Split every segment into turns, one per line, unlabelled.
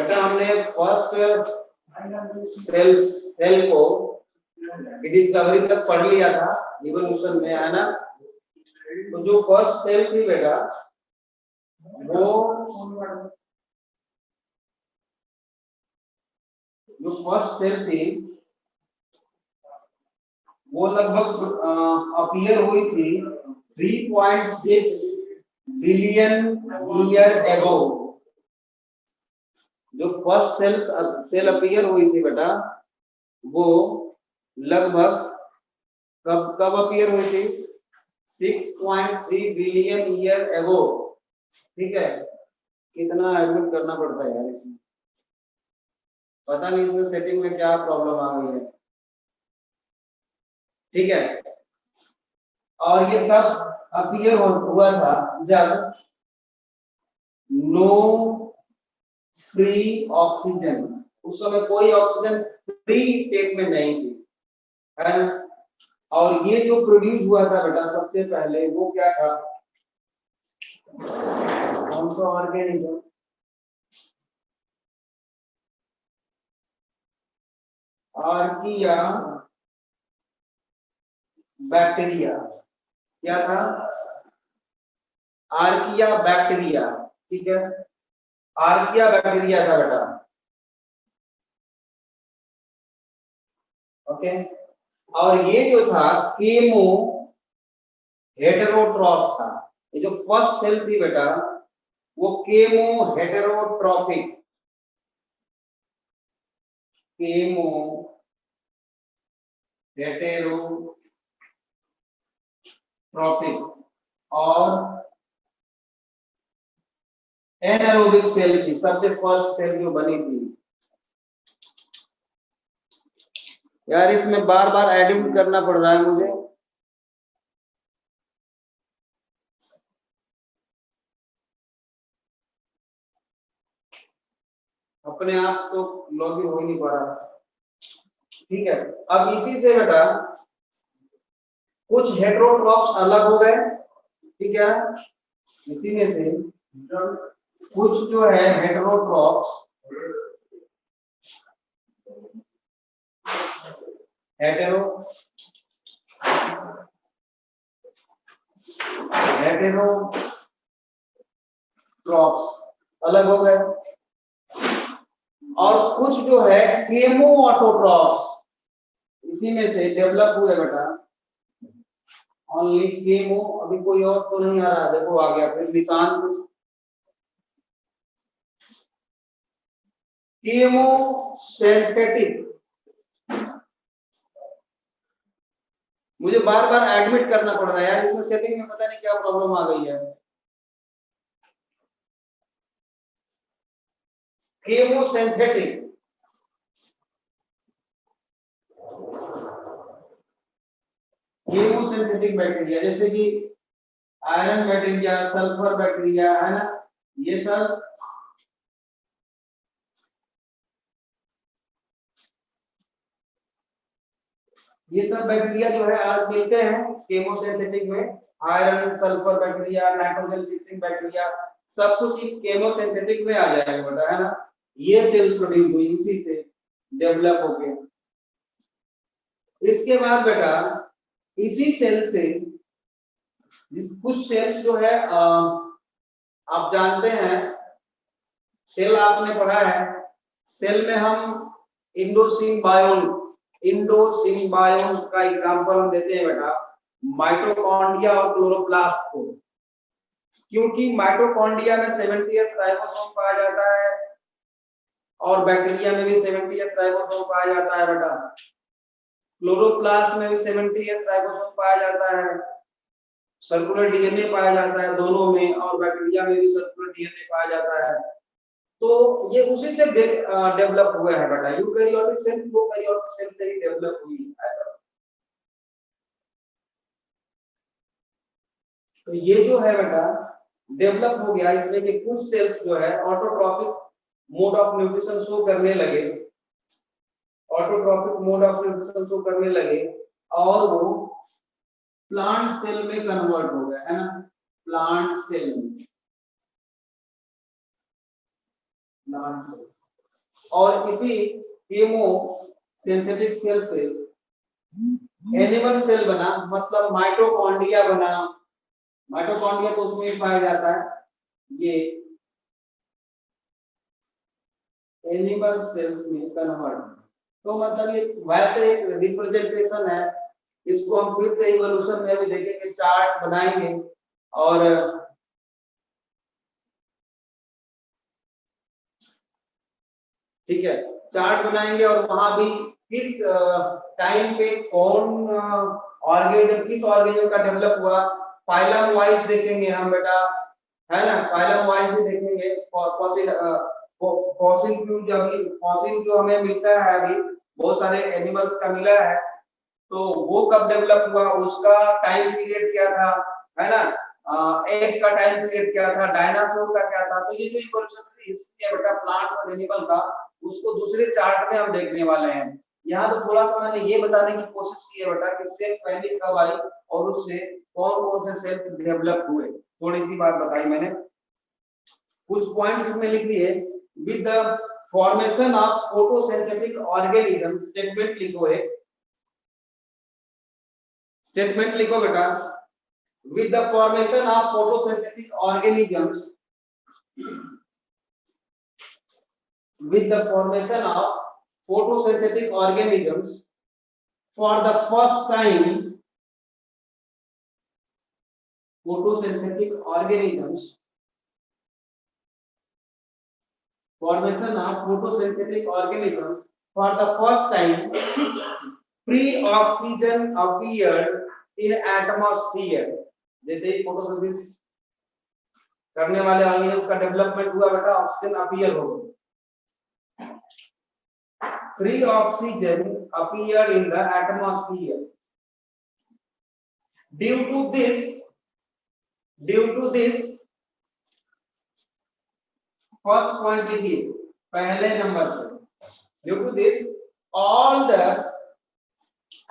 बेटा हमने first cell को डिस्कवरी तक पढ़ लिया था इवोल्यूशन में, है ना। तो जो फर्स्ट सेल थी बेटा वो जो फर्स्ट सेल थी वो लगभग अपीयर हुई थी 3.6 बिलियन ईयर एगो। जो फर्स्ट सेल अपीयर हुई थी बेटा वो लगभग कब कब अपीयर हुई थी? 6.3 बिलियन ईयर एगो। ठीक है, कितना एडमिट करना पड़ता है यार इसमें, पता नहीं इसमें सेटिंग में क्या प्रॉब्लम आ गई है। ठीक है, और ये तब अपीयर हुआ था जब नो फ्री ऑक्सीजन, उस समय कोई ऑक्सीजन फ्री स्टेट में नहीं थी, है ना। और ये जो प्रोड्यूस हुआ था बेटा सबसे पहले वो क्या था? कौन सा ऑर्गेनिज्म? Archaea bacteria. क्या था? Archaea bacteria. ठीक है, आर्किया बैक्टीरिया था बेटा। ओके, और ये जो था केमो हेटेरोट्रॉफ था। ये जो फर्स्ट सेल थी बेटा वो केमो हेटेरोट्रॉफिक, केमो हेटेरोट्रॉफिक और एनारोबिक सेल की सबसे फर्स्ट सेल जो बनी थी। यार इसमें बार बार एडिट करना पड़ रहा है मुझे। अपने आप तो लॉगिन हो ही नहीं पा रहा। ठीक है, अब इसी से बेटा कुछ हेटेरोट्रॉफ्स अलग हो गए। ठीक है, इसी में से कुछ जो है हेटेरोट्रॉफ्स हेटेरोट्रॉफ्स अलग हो गए, और कुछ जो है केमो ऑटोट्रॉफ्स इसी में से डेवलप हुए बेटा। ओनली केमो, अभी कोई और तो नहीं आ रहा, देखो आ गया फिर निशान कुछ। केमो सिंथेटिक, मुझे बार बार एडमिट करना पड़ रहा है यार, इसमें सेटिंग में पता नहीं क्या प्रॉब्लम आ गई है। केमोसिंथेटिक, केमोसिंथेटिक बैक्टीरिया जैसे कि आयरन बैक्टीरिया, सल्फर बैक्टीरिया, है ना, ये सब बैक्टीरिया जो है आज मिलते हैं केमोसिंथेटिक में। Iron, sulphur bacteria, nitrogen fixing bacteria, सब कुछ केमोसिंथेटिक में आ जाएगा बेटा, है ना। ये सेल्स प्रोड्यूस हुई इसी से डेवलप हो गए। इसके बाद बेटा इसी सेल से कुछ सेल्स जो है आप जानते हैं, सेल आपने पढ़ा है, सेल में हम इंडोसिम्बायोन का एग्जांपल हम देते हैं बेटा माइटोकॉन्ड्रिया और क्लोरोप्लास्ट को, क्योंकि माइटोकॉन्ड्रिया में 70s राइबोसोम पाया जाता है और बैक्टीरिया में भी 70s राइबोसोम पाया जाता है बेटा। क्लोरोप्लास्ट में भी 70s राइबोसोम पाया जाता है, सर्कुलर डीएनए पाया जाता है दोनों में, और बैक्टीरिया में भी सर्कुलर डीएनए पाया जाता है। तो ये उसी से डेवलप हुआ है बेटा, यूकैरियोटिक सेल प्रोकैरियोटिक सेल से ही डेवलप हुई ऐसा। तो ये जो है बेटा डेवलप हो गया इसमें कि कुछ सेल्स जो है autotrophic mode of nutrition show करने लगे, autotrophic mode of nutrition show करने लगे और वो प्लांट सेल में कन्वर्ट हो गए, है ना, प्लांट सेल में, प्लांट सेल। और इसी केमो सिंथेटिक सेल से एनिमल सेल बना, मतलब माइटोकॉन्ड्रिया बना। माइटोकॉन्ड्रिया तो उसमें पाया जाता है, ये एनिमल सेल्स में कन्वर्ट। तो मतलब ये वैसे एक रिप्रेजेंटेशन है, इसको हम फिर से इवोल्यूशन में भी देखेंगे, चार्ट बनाएंगे और ठीक है चार्ट बनाएंगे और वहां भी किस टाइम पे कौन ऑर्गेनिज्म किस ऑर्गेनिज्म का डेवलप हुआ, फाइलम वाइज देखेंगे हम बेटा, है ना, फाइलम वाइज भी देखेंगे। फॉसिल फॉसिल फ्यूल जब फॉसिल जो हमें मिलता है अभी बहुत सारे एनिमल्स का मिला है, तो वो कब डेवलप हुआ, उसका टाइम पीरियड क्या था, है ना, एग का टाइम पीरियड क्या था, डायनासोर का क्या था। तो ये जो इवोल्यूशनरी हिस्ट्री है बेटा प्लांट और एनिमल का, उसको दूसरे चार्ट में हम देखने वाले हैं। यहाँ तो थोड़ा सा मैंने ये बताने की कोशिश की है बेटा कि सेल पहले कब आई और उससे कौन कौन से सेल्स डेवलप हुए, थोड़ी सी बात बताई मैंने। कुछ पॉइंट्स इसमें लिख दिए। With the formation of photosynthetic organism, statement लिखो है, स्टेटमेंट लिखो बेटा। With the formation of photosynthetic organisms, with the formation of photosynthetic organisms for the first time, photosynthetic organisms, formation of photosynthetic organisms for the first time, pre-oxygen appeared in atmosphere। जैसे ही photosynthesis करने वाले organisms का development हुआ बेटा, oxygen appear हो गई। Free oxygen appeared in the atmosphere. Due to this, first point लिखिए पहले नंबर पे। Due to this, all the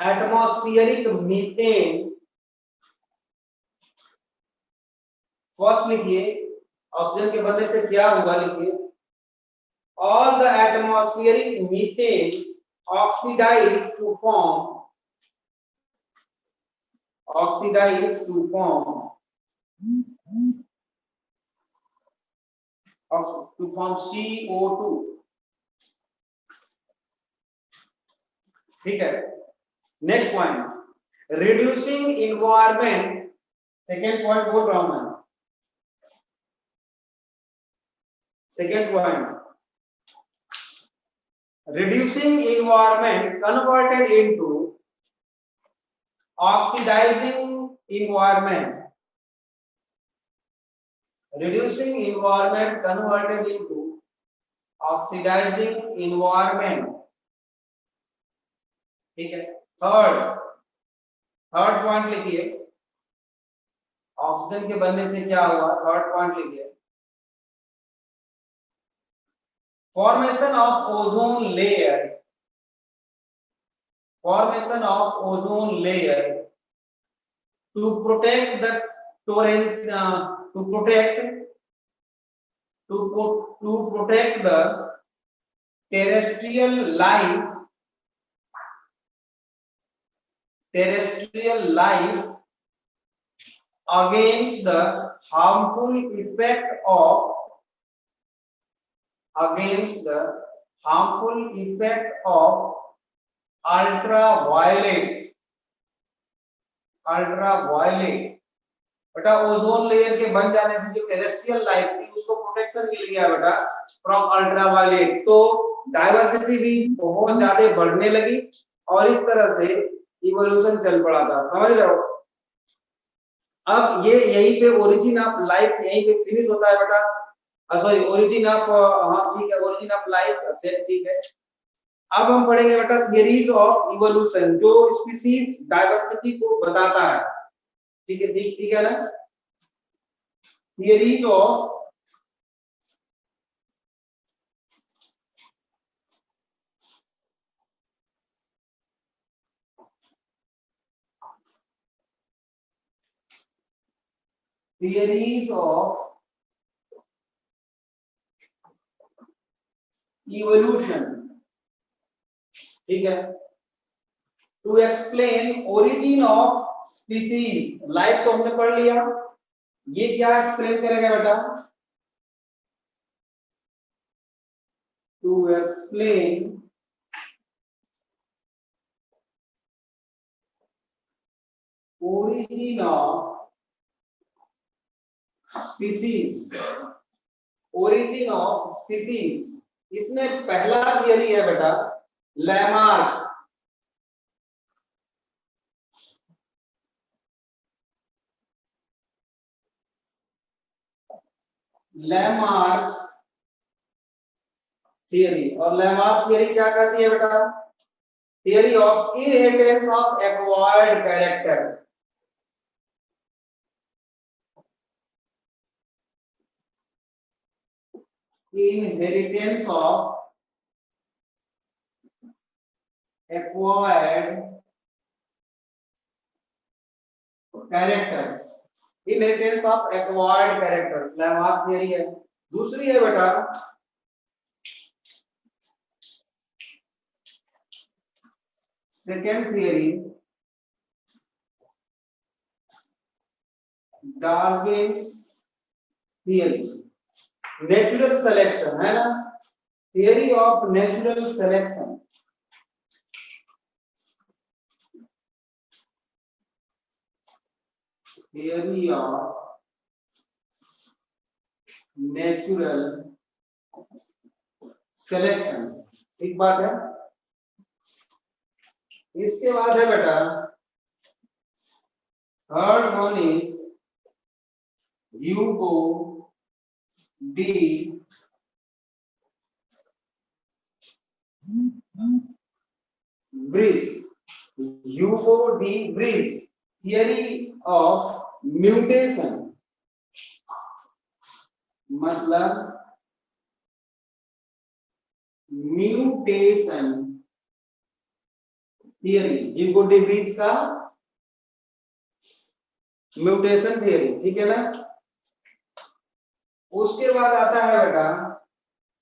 atmospheric methane, first लिखिए ऑक्सीजन के बनने से क्या होगा, लिखिए all the atmospheric methane oxidize to form CO2। ठीक है, next point reducing environment, second point बोल रहा हूं मैं, second point reducing environment converted into oxidizing environment, reducing environment converted into oxidizing environment। ठीक है, थर्ड पॉइंट लिखिए ऑक्सीजन के बनने से क्या हुआ, थर्ड पॉइंट लिखिए formation of ozone layer, formation of ozone layer to protect the torrents, to protect the terrestrial life against the harmful effect of ultraviolet। बेटा ओजोन लेयर के बन जाने से जो टेरेस्ट्रियल लाइफ थी उसको प्रोटेक्शन मिल गया बेटा फ्रॉम अल्ट्रावायलेट, तो डाइवर्सिटी भी बहुत ज्यादा बढ़ने लगी और इस तरह से इवोल्यूशन चल पड़ा था, समझ रहे हो। अब ये यहीं पे ओरिजिन ऑफ लाइफ यहीं पे फिनिश होता है बेटा, सॉरी ओरिजिन ऑफ, हाँ ठीक है, ओरिजिन ऑफ लाइफ सेट, ठीक है। अब हम पढ़ेंगे बेटा थियरीज ऑफ इवोल्यूशन, जो स्पीशीज डाइवर्सिटी को बताता है, ठीक है, ठीक है ना। थियरीज ऑफ इवोल्यूशन, ठीक है। To explain origin of species, life तो हमने पढ़ लिया, ये क्या एक्सप्लेन करेगा बेटा? To explain origin of species, origin of species, इसमें पहला थियरी है बेटा लैमार्क, लैमार्क्स थियरी। और लैमार्क थियरी क्या कहती है बेटा? Theory of inheritance of acquired character, inheritance of acquired characters, inheritance of acquired characters, Lamarck theory है। दूसरी है बेटा second theory Darwin's theory, natural selection है ना, theory of natural selection, theory of natural selection, ठीक बात है। इसके बाद है बेटा third one is Hugo de bridge, Hugo de bridge theory of mutation, मतलब mutation theory, Hugo de bridge का म्यूटेशन थियरी, ठीक है ना। उसके बाद आता है बेटा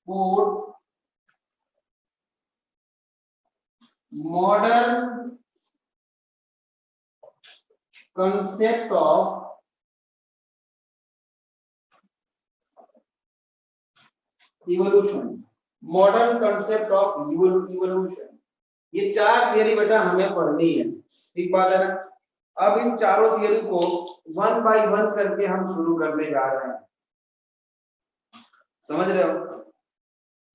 fourth modern concept of evolution, modern concept of evolution. ये चार थियरी बेटा हमें पढ़नी है, ठीक बात है ना। अब इन चारों थियरी को वन बाय वन करके हम शुरू करने जा रहे हैं, समझ रहे हो?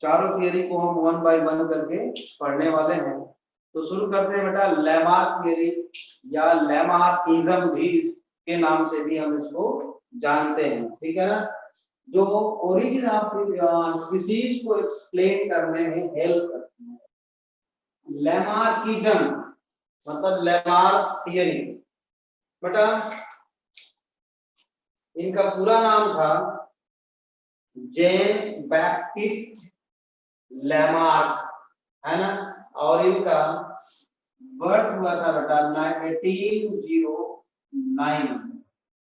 चारों थियरी को हम वन बाय वन करके पढ़ने वाले हैं। तो शुरू करते हैं बेटा लैमार्क थियरी या लैमार्किज्म भी के नाम से भी हम इसको जानते हैं, ठीक है ना, जो ओरिजिन ऑफ स्पीसीज को एक्सप्लेन करने में हेल्प करती है। लैमार्किज्म मतलब लैमार्क्स थियरी, बेटा इनका पूरा नाम था जेन बैप्टिस्ट लैमार्क, है ना, और इनका बर्थ हुआ था बेटा 1809,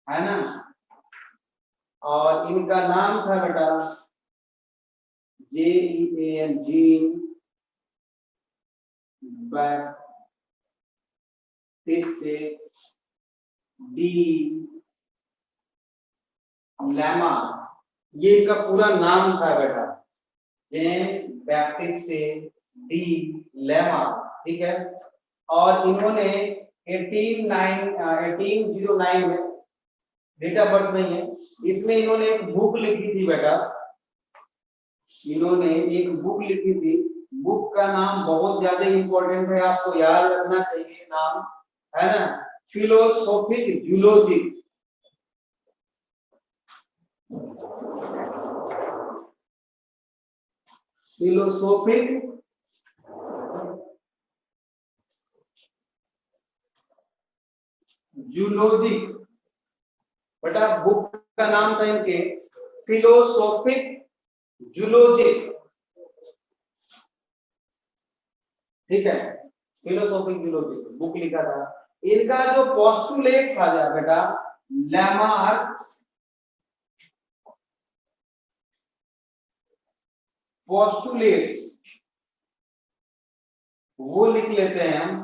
है ना, और इनका नाम था बेटा जेन बैप्टिस्ट डी लैमार्क, ये इनका पूरा नाम था बेटा जेन बैप्टिस्ट डी लैमार्क, ठीक है। और इन्होंने 1809 में, डेट ऑफ बर्थ नहीं है, इसमें इन्होंने एक बुक लिखी थी बेटा, इन्होंने एक बुक लिखी थी। बुक का नाम बहुत ज्यादा इंपॉर्टेंट है, आपको याद रखना चाहिए नाम, है ना, फिलोसोफिक जूलॉजी, फिलोसोफिक जूलॉजी, बेटा बुक का नाम था इनके फिलोसोफिक जूलॉजी, ठीक है, फिलोसोफिक जूलॉजी बुक लिखा था। इनका जो पोस्टुलेट था बेटा लैमार्क्स पोस्टुलेट्स वो लिख लेते हैं हम।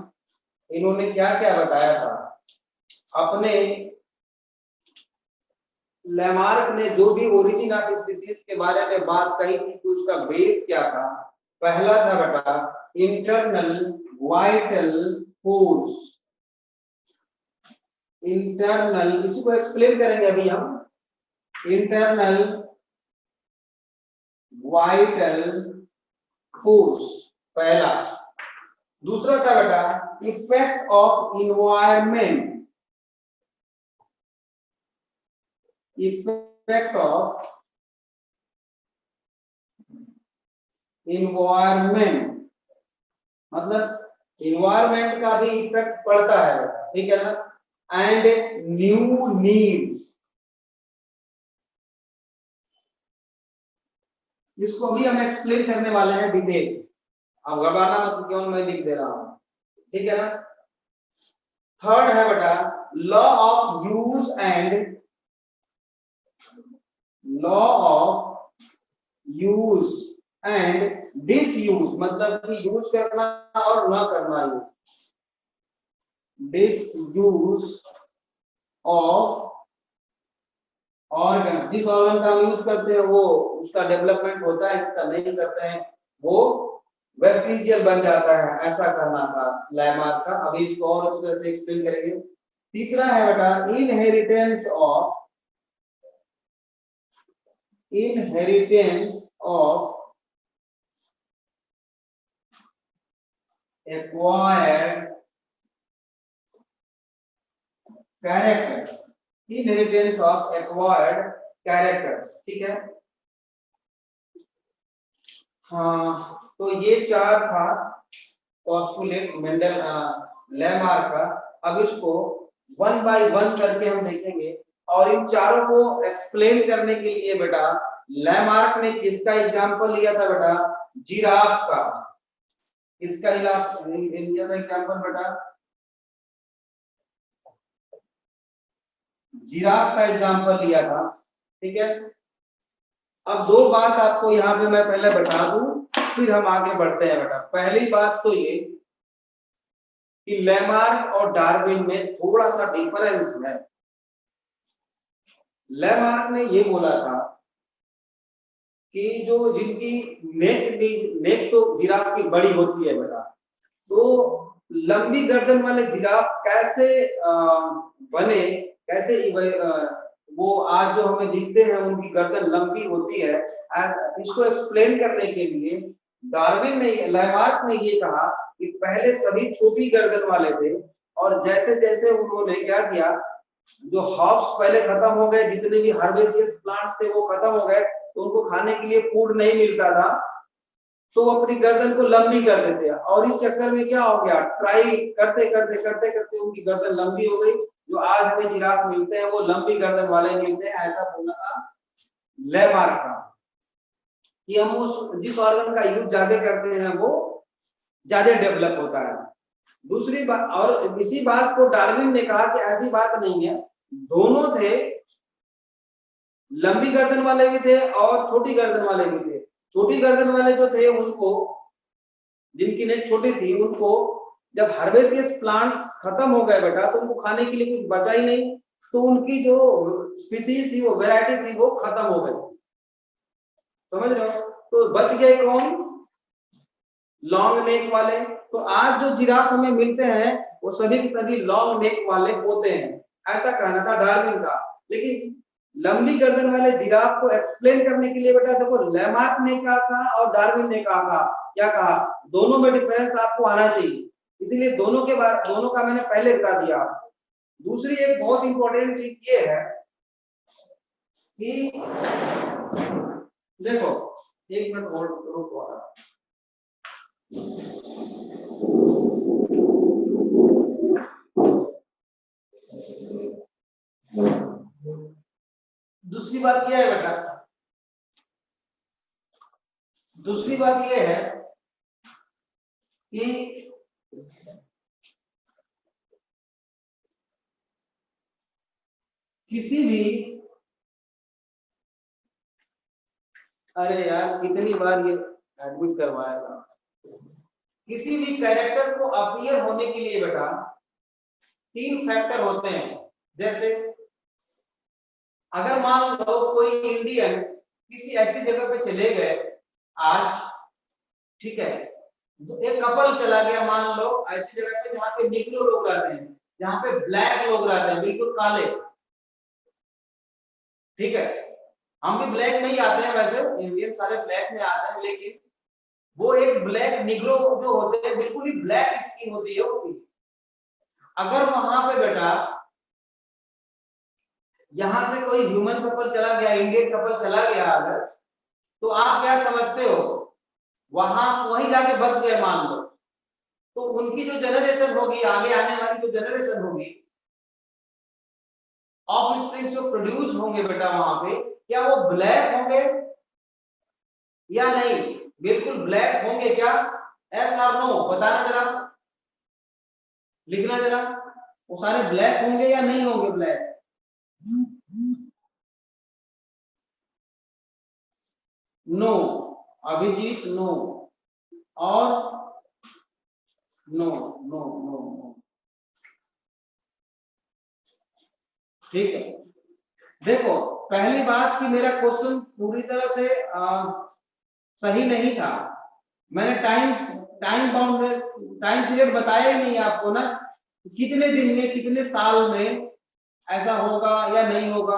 इन्होंने क्या क्या बताया था अपने लेमार्क ने, जो भी ओरिजिन ऑफ स्पीसीज के बारे में बात कही थी कि उसका बेस क्या था। पहला था बेटा इंटरनल वाइटल फोर्स। इंटरनल, इसी को एक्सप्लेन करेंगे अभी हम। इंटरनल वाइटल फोर्स पहला। दूसरा था बेटा effect of environment. Effect of environment, मतलब इन्वायरमेंट का भी इफेक्ट पड़ता है, ठीक है ना। एंड न्यू नीड्स, इसको भी हम एक्सप्लेन करने वाले हैं डिटेल। अब घबराना मत, क्यों मैं लिख दे रहा हूं, ठीक है ना। थर्ड है बेटा law of use and law of use and disuse, मतलब कि यूज करना और ना करना। डिसयूज ऑफ ऑर्गन, जिस ऑर्गन का हम यूज करते हैं वो उसका डेवलपमेंट होता है, जिसका नहीं करते हैं वो वेस्टिजियल बन जाता है। ऐसा करना था लैमार्क का। अभी इसको और अच्छी तरह से एक्सप्लेन करेंगे। तीसरा है बेटा inheritance of acquired characters. Inheritance of acquired characters, ठीक है। हाँ, तो ये चार था पोस्टुलेट मेंडल लैमार्क का। अब इसको वन बाय वन करके हम देखेंगे। और इन चारों को एक्सप्लेन करने के लिए बेटा लैमार्क ने किसका एग्जांपल लिया था बेटा? जिराफ का। किसका लिया था एग्जांपल बेटा? जिराफ का एग्जांपल लिया था, ठीक है। अब दो बात आपको यहाँ पे मैं पहले बता दूं, फिर हम आगे बढ़ते हैं बेटा। पहली बात तो ये कि लैमार्क और डार्विन में थोड़ा सा डिफरेंस है। लैमार्क ने ये बोला था कि जो जिनकी नेक तो जिराफ की बड़ी होती है बेटा, तो लंबी गर्दन वाले जिराफ कैसे बने, कैसे वो आज जो हमें दिखते हैं उनकी गर्दन लंबी होती है। इसको एक्सप्लेन करने के लिए डार्विन ने, लैमार्क ने ये कहा कि पहले सभी छोटी गर्दन वाले थे, और जैसे जैसे उन्होंने क्या किया, जो हॉप्स पहले खत्म हो गए, जितने भी हर्बेसियस प्लांट्स थे वो खत्म हो गए, तो उनको खाने के लिए फूड नहीं मिलता था, तो वो अपनी गर्दन को लंबी कर देते हैं। और इस चक्कर में क्या हो गया, ट्राई करते करते करते करते उनकी गर्दन लंबी हो गई। जो आज हमें जिराफ मिलते हैं वो लंबी गर्दन वाले मिलते हैं। ऐसा बोला था लैमार्क का कि हम उस जिस ऑर्गन का यूज ज्यादा करते हैं वो ज्यादा डेवलप होता है। दूसरी बात, और इसी बात को डार्विन ने कहा कि ऐसी बात नहीं है, दोनों थे, लंबी गर्दन वाले भी थे और छोटी गर्दन वाले भी थे। छोटी गर्दन वाले जो थे उनको, जिनकी नेक छोटी थी, उनको जब हर्बेसियस प्लांट्स खत्म हो गए बेटा, तो उनको खाने के लिए कुछ बचा ही नहीं, तो उनकी जो स्पीसीज थी, वो वैरायटी थी, वो खत्म हो गई। समझ रहे हो? तो बच गए कौन? लॉन्ग नेक वाले। तो आज जो जिराफ हमें मिलते हैं वो सभी के सभी लॉन्ग नेक वाले होते हैं, ऐसा कहना था डार्विन का। लेकिन लंबी गर्दन वाले जिराफ को एक्सप्लेन करने के लिए बेटा देखो, लैमार्क ने कहा था और डार्विन ने कहा था, क्या कहा, दोनों में डिफरेंस आपको आना चाहिए, इसीलिए दोनों का मैंने पहले बता दिया। दूसरी एक बहुत इंपॉर्टेंट चीज ये है कि देखो, एक मिनट होल्ड रुको। दूसरी बात क्या है बेटा, दूसरी बात यह है कि किसी भी अरे यार कितनी बार ये एडमिट करवाया था। किसी भी कैरेक्टर को अपीयर होने के लिए बेटा 3 फैक्टर होते हैं। जैसे अगर मान लो कोई इंडियन किसी ऐसी जगह पे चले गए आज, ठीक है, तो एक कपल चला गया मान लो ऐसी जगह पे जहाँ पे निग्रो लोग रहते हैं, जहाँ पे ब्लैक लोग रहते हैं, बिल्कुल काले, ठीक है, हम भी ब्लैक में ही आते हैं, वैसे इंडियन सारे ब्लैक में आते हैं, लेकिन वो एक ब्लैक निग्रो जो होते हैं बिल्कुल ही ब्लैक स्किन होती है उनकी। अगर वहां पे बेटा यहां से कोई ह्यूमन कपल चला गया, इंडियन कपल चला गया अगर, तो आप क्या समझते हो, वहां वहीं जाके बस गए मान लो, तो उनकी जो जनरेशन होगी, आगे आने वाली जो जनरेशन होगी, ऑफ स्प्रिंग जो प्रोड्यूस होंगे बेटा वहां पे, क्या वो ब्लैक होंगे या नहीं? बिल्कुल ब्लैक होंगे क्या? एस और नो बताना जरा, लिखना जरा, वो सारे ब्लैक होंगे या नहीं होंगे ब्लैक? नो, अभिजीत नो, और नो नो नो नो, ठीक है। देखो पहली बात कि मेरा क्वेश्चन पूरी तरह से सही नहीं था। मैंने time time bound time period बताया ही नहीं आपको ना, कितने दिन में कितने साल में ऐसा होगा या नहीं होगा।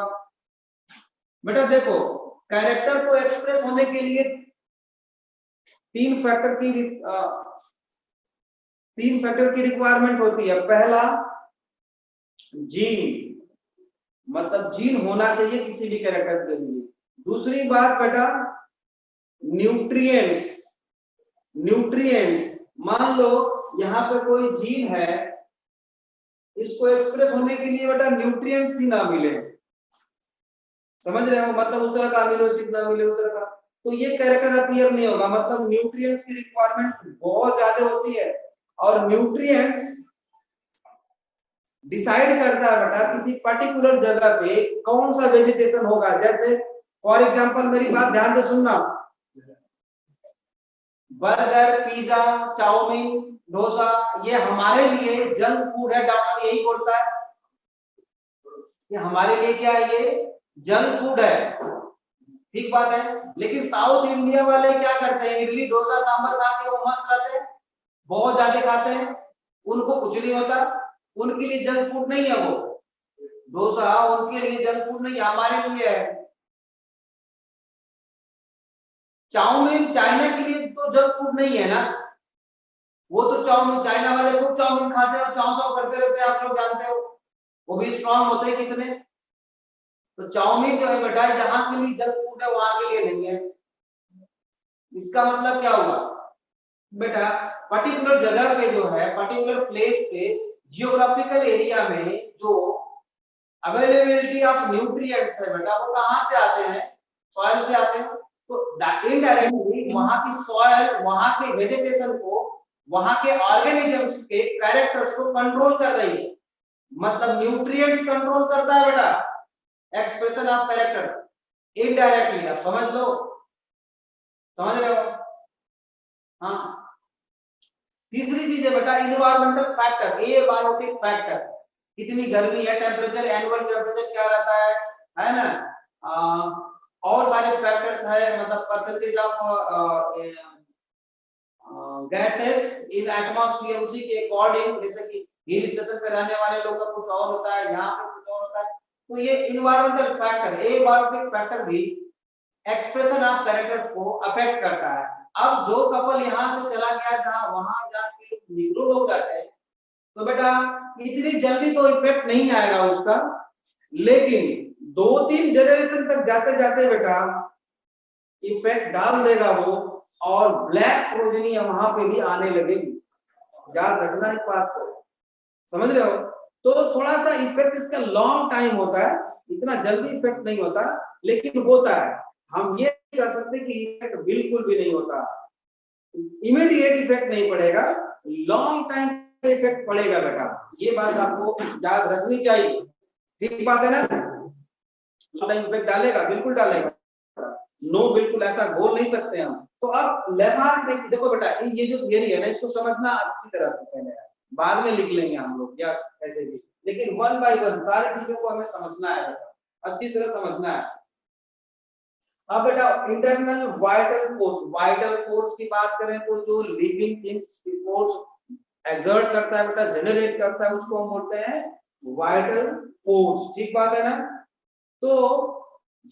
बेटा देखो कैरेक्टर को एक्सप्रेस होने के लिए तीन फैक्टर की रिक्वायरमेंट होती है। पहला जीन, मतलब जीन होना चाहिए किसी भी कैरेक्टर के लिए। दूसरी बात बेटा न्यूट्रिएंट्स, न्यूट्रिएंट्स मान लो यहाँ पे कोई जीन है, इसको एक्सप्रेस होने के लिए बेटा न्यूट्रिएंट्स ही ना मिले, समझ रहे हो, मतलब उस तरह का अमीनो एसिड ना मिले उस तरह का, तो ये कैरेक्टर अपीयर नहीं होगा। मतलब न्यूट्रिएंट्स की रिक्वायरमेंट बहुत ज्यादा होती है, और न्यूट्रिएंट्स डिसाइड करता है बेटा किसी पर्टिकुलर जगह पे कौन सा वेजिटेशन होगा। जैसे फॉर एग्जांपल मेरी बात ध्यान से सुनना, बर्गर, पिज्जा, चाउमीन, डोसा, ये हमारे लिए जंक फूड है, डॉक्टर यही बोलता है, ये हमारे लिए क्या है, ये जंक फूड है, ठीक बात है। लेकिन साउथ इंडिया वाले क्या करते हैं, इडली डोसा सांभर खा के वो मस्त रहते हैं, बहुत ज्यादा खाते हैं, उनको कुछ नहीं होता, उनके लिए जंक फूड नहीं है वो डोसा, उनके लिए जंक फूड नहीं, हमारे लिए है। चाउमीन चाइना के लिए तो जंक फूड नहीं है ना, वो तो चाउमीन चाइना वाले खूब चाउमीन खाते हैं और चाव चाव करते रहते हैं, आप लोग जानते हो, वो भी स्ट्रांग होते हैं कितने। तो चाउमीन जो है बेटा जहां के लिए जंक फूड है वहां के लिए नहीं है। इसका मतलब क्या हुआ बेटा, पर्टिकुलर जगह पे जो है, पर्टिकुलर प्लेस पे, जियोग्राफिकल एरिया में जो अवेलेबिलिटी ऑफ न्यूट्रिएंट्स है बेटा, वो कहां से आते हैं, सॉइल से आते हैं। तो इनडायरेक्टली वहां की सॉइल, वहां के वेजिटेशन को, वहां के ऑर्गेनिजम्स के कैरेक्टर्स को कंट्रोल कर रही है, मतलब न्यूट्रिएंट्स कंट्रोल करता है बेटा एक्सप्रेशन ऑफ कैरेक्टर्स इनडायरेक्टली, आप समझ लो, समझ रहे हो? हाँ। तीसरी चीज है बेटा इन्वायरमेंटल फैक्टर, ए बायोटिक फैक्टर, कितनी गर्मी है, टेम्परेचर, एनुअल टेम्परेचर क्या रहता है ना, और सारे फैक्टर्स है, मतलब percentage of gases in atmosphere, उसी के अकॉर्डिंग, जैसे कि हिल स्टेशन पे रहने वाले लोग का कुछ और होता है, यहाँ पे कुछ और होता है, तो ये इन्वायरमेंटल फैक्टर, ए बायोटिक फैक्टर भी एक्सप्रेशन ऑफ कैरेक्टर्स को अफेक्ट करता है। अब जो कपल यहाँ से चला गया था, वहां जाके निग्रो लोग रहते हैं, तो बेटा इतनी जल्दी तो इफेक्ट नहीं आएगा उसका, लेकिन 2-3 जनरेशन तक जाते जाते बेटा इफेक्ट डाल देगा वो, और ब्लैक प्रोजेनी वहां पे भी आने लगेगी। याद रखना इस बात को, समझ रहे हो? तो थोड़ा सा इफेक्ट इसका लॉन्ग टाइम होता है, इतना जल्दी इफेक्ट नहीं होता, लेकिन होता है। हम ये कह सकते कि इफेक्ट बिल्कुल भी नहीं होता, इमीडिएट इफेक्ट नहीं पड़ेगा, लॉन्ग टाइम इफेक्ट पड़ेगा बेटा, ये बात आपको याद रखनी चाहिए, ठीक बात है ना? लॉन्ग टाइम इफेक्ट डालेगा, बिल्कुल डालेगा। नो बिल्कुल ऐसा बोल नहीं सकते हम। तो अब लेमार्क ने देखो बेटा ये जो थियरी है ना इसको समझना अच्छी तरह से पहले है, बाद में लिख लेंगे हम लोग या ऐसे भी, लेकिन वन बाय वन सारी चीजों को हमें समझना है बेटा, अच्छी तरह समझना है। अब बेटा इंटरनल वाइटल फोर्स की बात करें तो जो लिविंग थिंग्स की फोर्स एक्सर्ट करता है बेटा, जनरेट करता है, उसको हम बोलते हैं वाइटल फोर्स। ठीक बात है ना। तो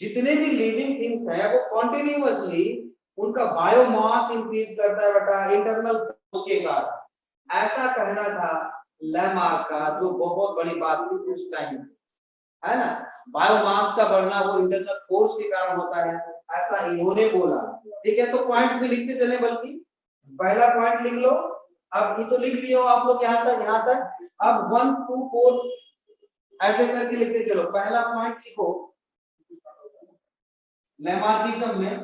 जितने भी लिविंग थिंग्स हैं वो कॉन्टिन्यूअसली उनका बायोमास इंक्रीज करता है बेटा इंटरनल फोर्स के कारण, ऐसा कहना था लेमार्क का, जो बहुत बड़ी बात थी उस टाइम, है ना। बायोमास का बढ़ना वो इंटरनल फोर्स के कारण होता है, ऐसा इन्होंने बोला। ठीक है, तो पॉइंट्स भी लिखते चले, बल्कि पहला पॉइंट लिख लो। अब ये तो लिख लियो आप लोग यहाँ तक। अब 1 2 4 ऐसे करके लिखते चलो। पहला पॉइंट लिखो लेमार्किज्म में,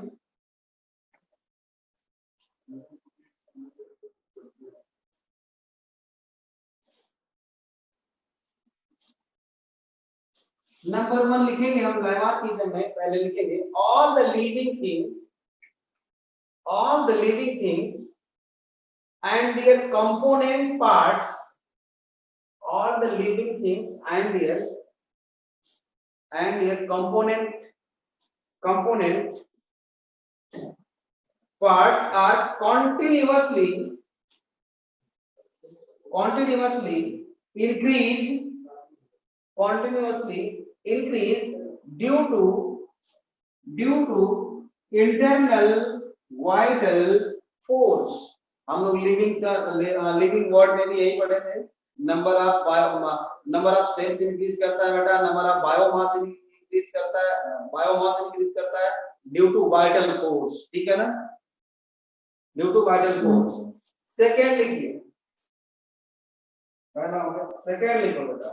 नंबर 1 लिखेंगे हम लेमार्किज्म में, पहले लिखेंगे all the living things and their component parts, all the living things and their component parts are continuously increased due to internal vital force। हम लोग लिविंग वर्ड में भी यही पढ़े थे। नंबर ऑफ सेल्स इंक्रीज करता है बेटा, नंबर ऑफ बायोमास इंक्रीज करता है ड्यू टू वाइटल फोर्स। ठीक है ना, due to vital force. Second लिखिए, पहला हो गया, सेकेंड लिखो बेटा।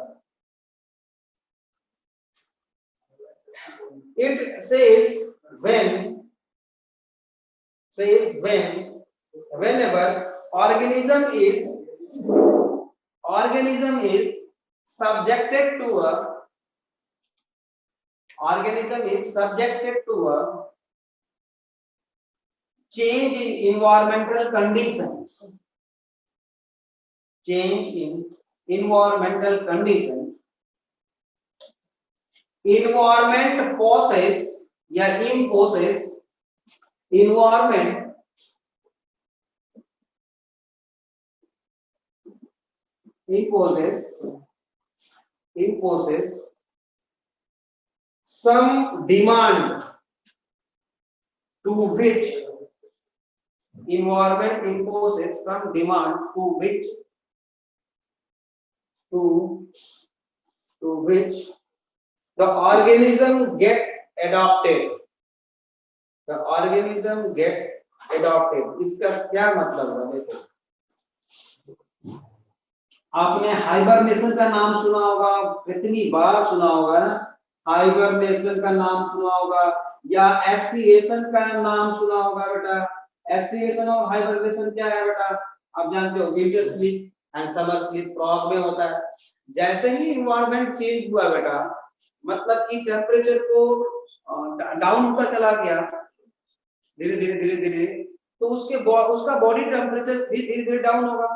It says whenever organism is subjected to a change in environmental conditions, environment possess या imposes some demand to which environment imposes some demand to which the organism get adopted। इसका क्या मतलब है? देखो, आपने हाइबरनेशन का नाम सुना होगा, कितनी बार सुना होगा ना, हाइबरनेशन का नाम सुना होगा, या एस्पिरेशन का नाम सुना होगा बेटा। एस्पिरेशन और हाइबरनेशन क्या है बेटा, आप जानते हो, winter sleep and summer sleep frog में होता है। जैसे ही इन्वायरमेंट चेंज हुआ बेटा, मतलब कि टेम्परेचर को डाउन होता चला गया धीरे धीरे, तो उसका बॉडी टेम्परेचर भी धीरे धीरे डाउन होगा।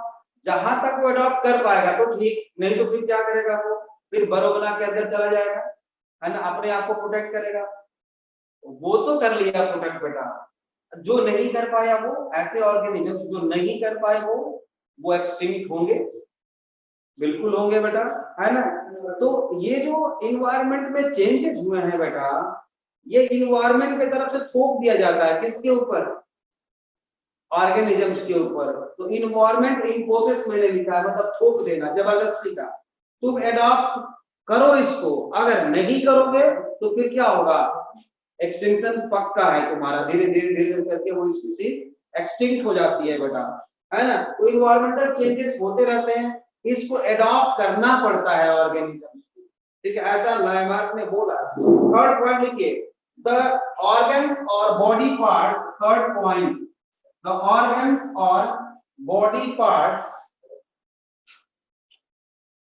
जहां तक वो अडॉप्ट कर पाएगा तो ठीक, नहीं तो फिर क्या करेगा, वो फिर बरोबना के अंदर चला जाएगा, है ना, अपने आप को प्रोटेक्ट करेगा। वो तो कर लिया प्रोटेक्ट बेटा, जो नहीं कर पाया वो, ऐसे ऑर्गेनिज्म जो नहीं कर पाए वो एक्सटिंक्ट होंगे, बिल्कुल होंगे बेटा, है ना। तो ये जो इन्वायरमेंट में चेंजेस हुए हैं बेटा, ये इन्वायरमेंट की तरफ से थोप दिया जाता है, किसके ऊपर, ऑर्गेनिजम्स के ऊपर। तो इन्वायरमेंट इंपोसेस मैंने लिखा है, मतलब थोप देना, जबरदस्ती का। तुम एडॉप्ट करो इसको, अगर नहीं करोगे तो फिर क्या होगा, एक्सटिंक्शन पक्का है तुम्हारा, धीरे धीरे करके वो स्पीशीज एक्सटिंक्ट हो जाती है बेटा, है ना। तो इन्वायरमेंटल चेंजेस होते रहते हैं, इसको एडॉप्ट करना पड़ता है ऑर्गेनिज्म। ठीक है, ऐसा लेमार्क ने बोला। थर्ड पॉइंट लिखिए, द ऑर्गन्स और body parts, third point, the organs or body parts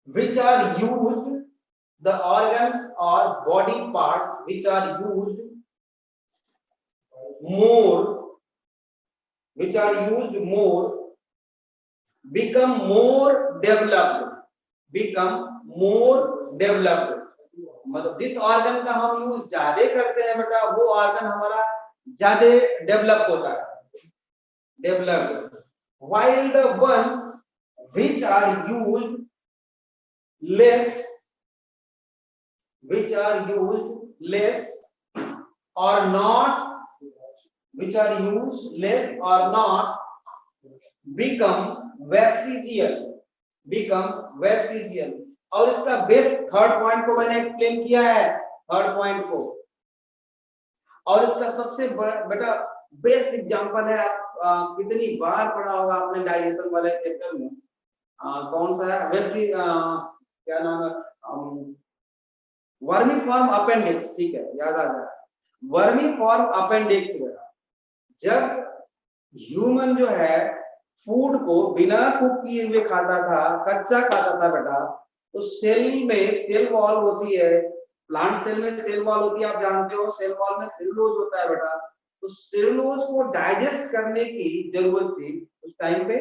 which are used the organs or body parts which are used more, which are used more, become more developed, become more developed। मतलब जिस organ का हम use ज्यादा करते हैं बेटा वो organ हमारा ज्यादा डेवलप होता है, developed. while the ones which are used less, which are used less or not, which are used less or not, become vestigial, become vestigial। और इसका बेस्ट थर्ड पॉइंट को मैंने एक्सप्लेन किया है, थर्ड पॉइंट को। और इसका सबसे बेटा बेस्ट एग्जांपल है, आप कितनी बार पढ़ा होगा आपने डाइजेशन वाले चैप्टर में, कौन सा है, वेस्टी क्या नाम है, वर्मीफॉर्म अपेंडिक्स, ठीक है याद आ गया, वर्मीफॉर्म अपेंडिक्स। जब ह्यूमन जो है फूड को बिना कुक किए हुए खाता था, कच्चा खाता था बेटा, तो सेल में सेल वॉल होती है, प्लांट सेल में सेल वॉल होती है, आप जानते हो, सेल वॉल में सेलुलोज होता है बेटा, तो सेलुलोज को डाइजेस्ट करने की जरूरत थी उस टाइम पे।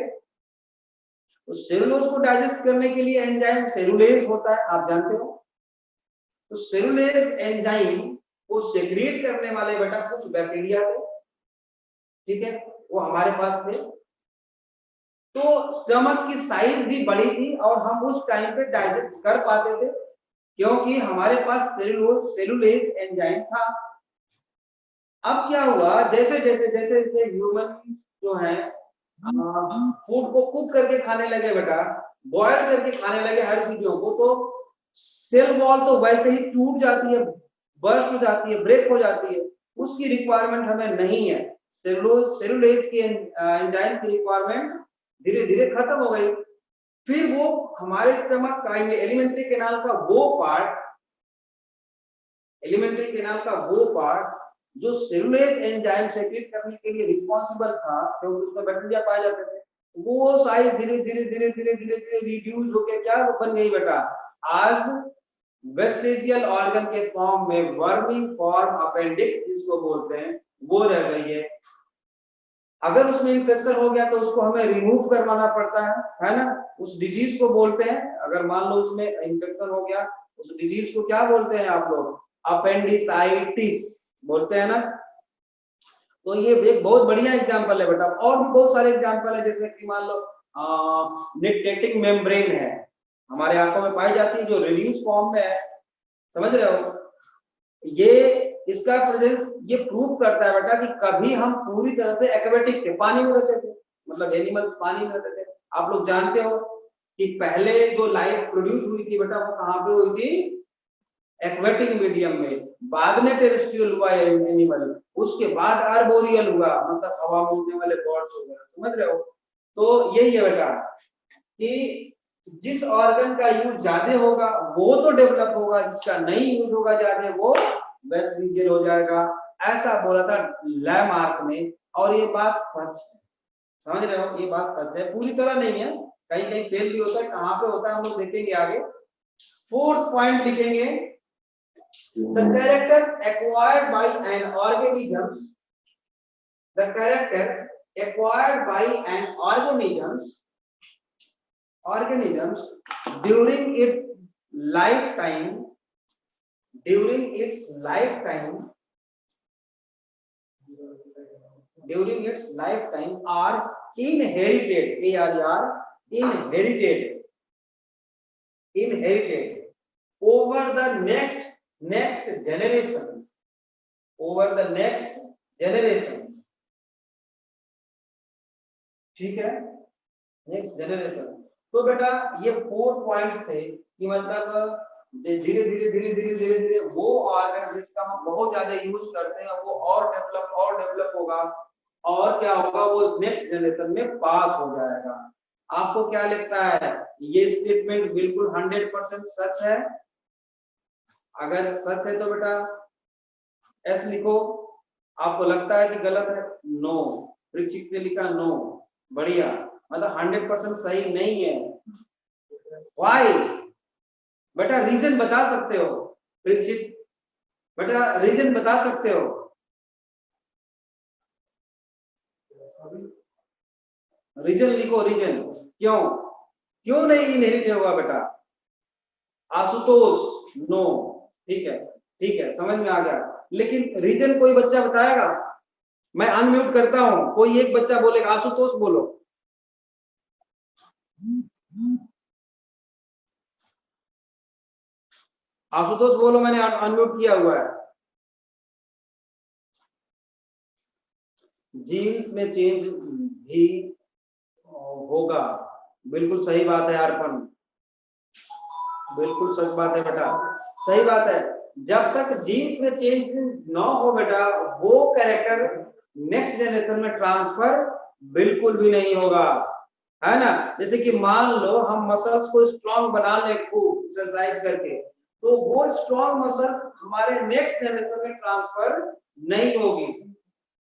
तो सेलुलोज को डाइजेस्ट करने के लिए एंजाइम सेलुलेज होता है, आप जानते हो। तो सेलुलेज एंजाइम को सेक्रेट करने वाले बेटा कुछ बैक्टीरिया थे, ठीक है, वो हमारे पास थे। तो स्टमक की साइज भी बड़ी थी और हम उस टाइम पे डाइजेस्ट कर पाते थे क्योंकि हमारे पास सेलुलेज एंजाइम था। अब क्या हुआ, जैसे जैसे जैसे जैसे ह्यूमन जो है फूड को कुक करके खाने लगे बेटा, बॉयल करके खाने लगे हर चीजों को, तो सेल वॉल तो वैसे ही टूट जाती है, बर्स्ट हो जाती है, ब्रेक हो जाती है, उसकी रिक्वायरमेंट हमें नहीं है। सेलुलेज की एंजाइम की रिक्वायरमेंट धीरे धीरे खत्म हो गई। फिर वो हमारे स्टमक का एलिमेंट्री कैनाल का वो पार्ट, एलिमेंट्री कैनाल का वो पार्ट जो सेलुलेज एंजाइम सेक्रेट करने के लिए रिस्पांसिबल था, क्योंकि उसमें बैक्टीरिया पाए जाते थे, वो साइज धीरे धीरे धीरे धीरे धीरे धीरे रिड्यूस होकर क्या बन गई बेटा, आज वेस्टिजियल ऑर्गन के फॉर्म में वर्मिंग फॉर्म अपेंडिक्स जिसको बोलते हैं वो रह गई है। अगर उसमें इन्फेक्शन हो गया तो उसको हमें रिमूव करवाना पड़ता है ना, उस डिजीज को बोलते हैं, अगर मान लो उसमें इन्फेक्शन हो गया उस डिजीज को क्या बोलते हैं आप लोग, अपेंडिसाइटिस बोलते हैं ना। तो ये एक बहुत बढ़िया एग्जांपल है बेटा, और भी बहुत सारे एग्जांपल है, जैसे कि मान लो निक्टेटिक मेम्ब्रेन है, हमारे आंखों में पाई जाती है, जो रिड्यूस फॉर्म में है, समझ रहे हो, ये इसका प्रेजेंस ये प्रूव करता है बेटा कि कभी हम पूरी तरह से एक्वेटिक थे, पानी में रहते थे, मतलब एनिमल्स पानी में रहते थे। आप लोग जानते हो कि पहले जो लाइफ प्रोड्यूस हुई थी बेटा वो कहाँ पे हुई थी, एक्वेटिक मीडियम में, बाद में टेरेस्ट्रियल हुआ एनिमल, उसके बाद आर्बोरियल हुआ, मतलब हवा में उड़ने वाले बर्ड्स हो गए, समझ रहे हो। तो यही है बेटा कि जिस ऑर्गन का यूज ज्यादा होगा वो तो डेवलप होगा, जिसका नहीं यूज होगा ज्यादा वो वेस्टिजियल हो जाएगा, ऐसा बोला था लैमार्क ने, और ये बात सच है, समझ रहे हो, ये बात सच है, पूरी तरह नहीं है, कहीं कहीं फेल भी होता है, कहाँ पे होता है हम लोग देखेंगे आगे। फोर्थ पॉइंट लिखेंगे, the characters acquired by an the character acquired by an organisms during its lifetime are inherited over the next generations, ठीक है, नेक्स्ट जनरेशन। तो बेटा ये 4 पॉइंट्स थे कि मतलब धीरे धीरे वो ऑर्गन जिसका हम बहुत ज्यादा यूज करते हैं वो और डेवलप होगा, और क्या होगा, वो नेक्स्ट जनरेशन में पास हो जाएगा। आपको क्या लगता है, ये स्टेटमेंट बिल्कुल 100% सच है? अगर सच है तो बेटा एस लिखो, आपको लगता है कि गलत है नो, परीक्षित ने लिखा नो, बढ़िया, मतलब 100% सही नहीं है। व्हाई बेटा, रीजन बता सकते हो परीक्षित, बेटा रीजन बता सकते हो? रीजन लिखो, रीजन क्यों, क्यों नहीं इनहेरिट होगा बेटा? आशुतोष नो, ठीक है, ठीक है, समझ में आ गया। लेकिन रीजन कोई बच्चा बताएगा? मैं अनम्यूट करता हूं, कोई एक बच्चा बोलेगा, आशुतोष बोलो। आशुतोष बोलो, मैंने अनम्यूट किया हुआ है। जीन्स में चेंज भी होगा, बिल्कुल सही बात है अर्पण, बिल्कुल सच बात है बेटा, सही बात है। जब तक जीन्स में चेंज ना हो बेटा, वो कैरेक्टर नेक्स्ट जनरेशन में ट्रांसफर बिल्कुल भी नहीं होगा, है ना। जैसे कि मान लो हम मसल्स को स्ट्रांग बना ले खूब एक्सरसाइज करके, तो वो स्ट्रांग मसल्स हमारे नेक्स्ट जनरेशन में ट्रांसफर नहीं होगी,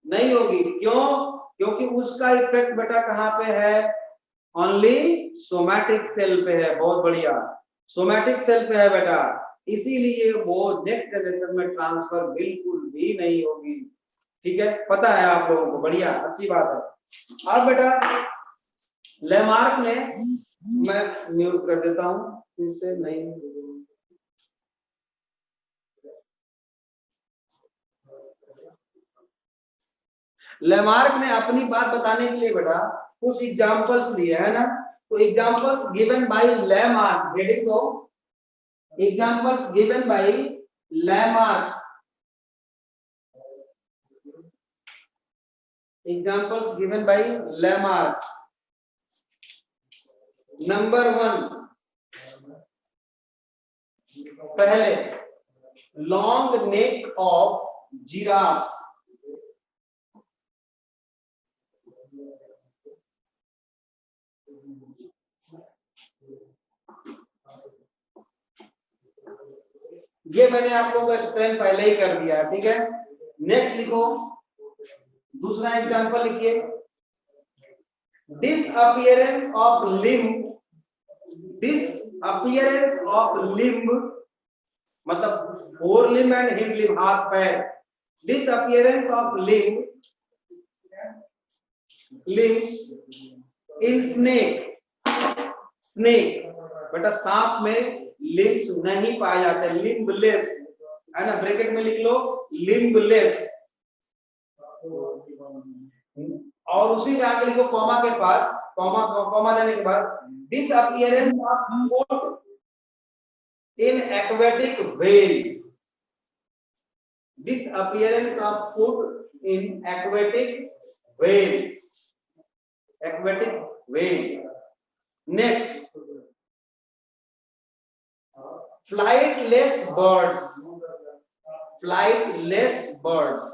नहीं होगी। क्यों? क्योंकि उसका इफेक्ट बेटा कहाँ पे है? ओनली सोमैटिक सेल पे है। बहुत बढ़िया, सोमैटिक सेल पे है बेटा, इसीलिए वो नेक्स्ट जनरेशन में ट्रांसफर बिल्कुल भी नहीं होगी। ठीक है, पता है आप लोगों को, बढ़िया, अच्छी बात है। अब बेटा लेमार्क ने, मैं म्यूट कर देता हूं फिर से, नहीं लेमार्क ने अपनी बात बताने के लिए बेटा कुछ एग्जांपल्स लिए, है ना। तो examples given by Lamarck, heading को, examples given by Lamarck, examples given by Lamarck. Number 1, पहले लॉन्ग नेक ऑफ जिराफ, ये मैंने आप लोगों को एक्सप्लेन पहले ही कर दिया है, ठीक है। नेक्स्ट लिखो, दूसरा एग्जांपल लिखिए, disappearance of limb, disappearance of limb मतलब fore limb and hind limb, हाथ पैर, disappearance of limb, limb in snake, snake बेटा सांप में लिम्स नहीं पाए जाते, लिम्बलेस, है ना, ब्रैकेट में लिख लो लिम्बलेस, और उसी में आगे लिखो कॉमा के पास, कॉमा कॉमा देने के बाद, disappearance of food in aquatic whale, disappearance of food in aquatic whales, aquatic whale. Next, flightless birds, flightless birds,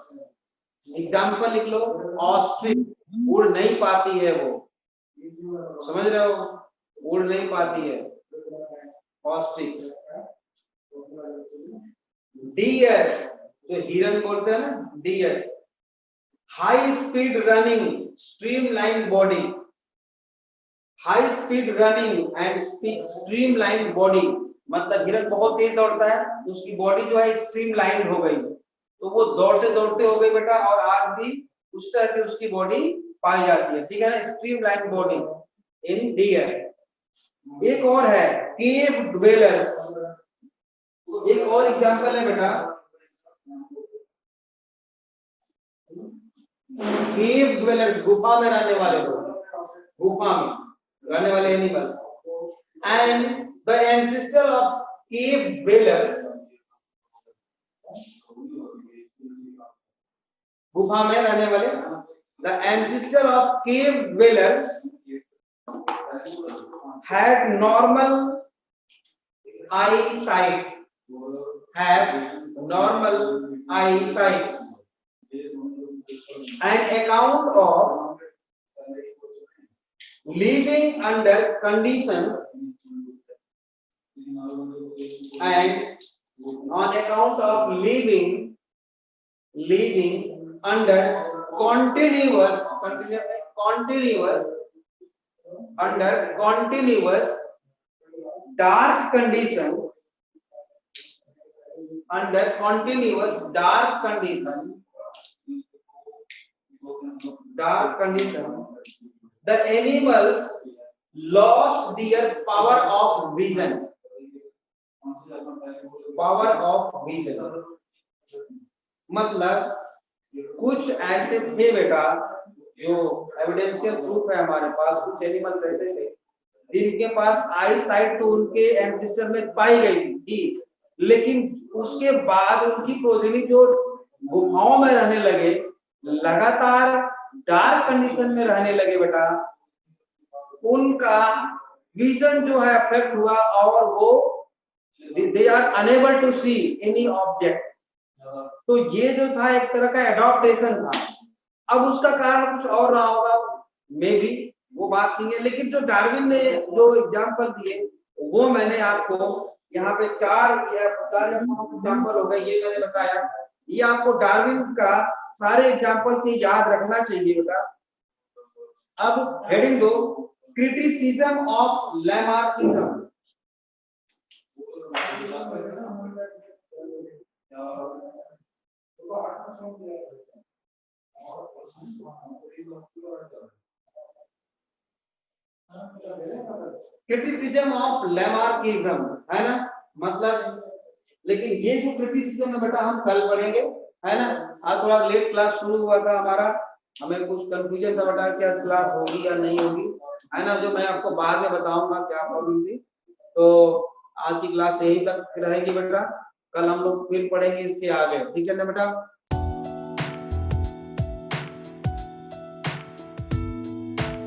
example लिख लो, ऑस्ट्रिच, उड़ नहीं पाती है वो, समझ रहे हो, उड़ नहीं पाती है ऑस्ट्रिच। डियर, जो हिरन बोलते हैं ना, deer, high speed running streamline body, high speed running and streamline body मतलब हिरन बहुत तेज दौड़ता है तो उसकी बॉडी जो है स्ट्रीमलाइन हो गई, तो वो दौड़ते दौड़ते हो गई बेटा, और आज भी उस तरह की उसकी बॉडी पाई जाती है, ठीक है ना, स्ट्रीमलाइन बॉडी इन डियर। एक और है केव ड्वेलर्स, एक और एग्जांपल है बेटा, केव ड्वेलर्स, गुफा में रहने वाले लोग, गुफा में रहने वाले animals, and the ancestor of cave dwellers, गुफा में रहने वाले, the ancestor of cave dwellers had normal eyesight, have normal eyesight, an account of living under conditions, and on account of living under continuous dark conditions, under continuous dark condition, the animals lost their power of vision. Power of vision मतलब कुछ ऐसे थे बेटा, जो evidential proof है हमारे पास, कुछ animals ऐसे थे जिनके पास आई साइट तो उनके एंसेस्टर में पाई गई थी, लेकिन उसके बाद उनकी प्रोजेनी जो गुफाओं में रहने लगे, लगातार डार्क कंडीशन में रहने लगे बेटा, उनका विजन जो है अफेक्ट हुआ और वो they are unable to see any object. तो ये जो था एक तरह का एडॉप्टेशन था। अब उसका कारण कुछ और रहा होगा, मे बी, वो बात नहीं है, लेकिन जो डार्विन ने जो एग्जांपल दिए वो मैंने आपको यहाँ पे चार या पांच एग्जांपल हो गए, ये मैंने बताया। ये आपको डार्विन का सारे एग्जांपल से याद रखना चाहिए बेटा। अब हेडिंग दो, criticism of Lamarckism. Criticism of Lamarckism है ना, मतलब, लेकिन ये जो क्रिटिसिज्म है बेटा हम कल पढ़ेंगे, है ना। आज थोड़ा लेट क्लास शुरू हुआ था हमारा, हमें कुछ कंफ्यूजन था बेटा क्या क्लास होगी या नहीं होगी, है ना, जो मैं आपको बाद में बताऊंगा क्या प्रॉब्लम थी। तो आज की क्लास यहीं तक रहेगी बेटा, कल हम लोग फिर पढ़ेंगे इसके आगे, ठीक है ना बेटा।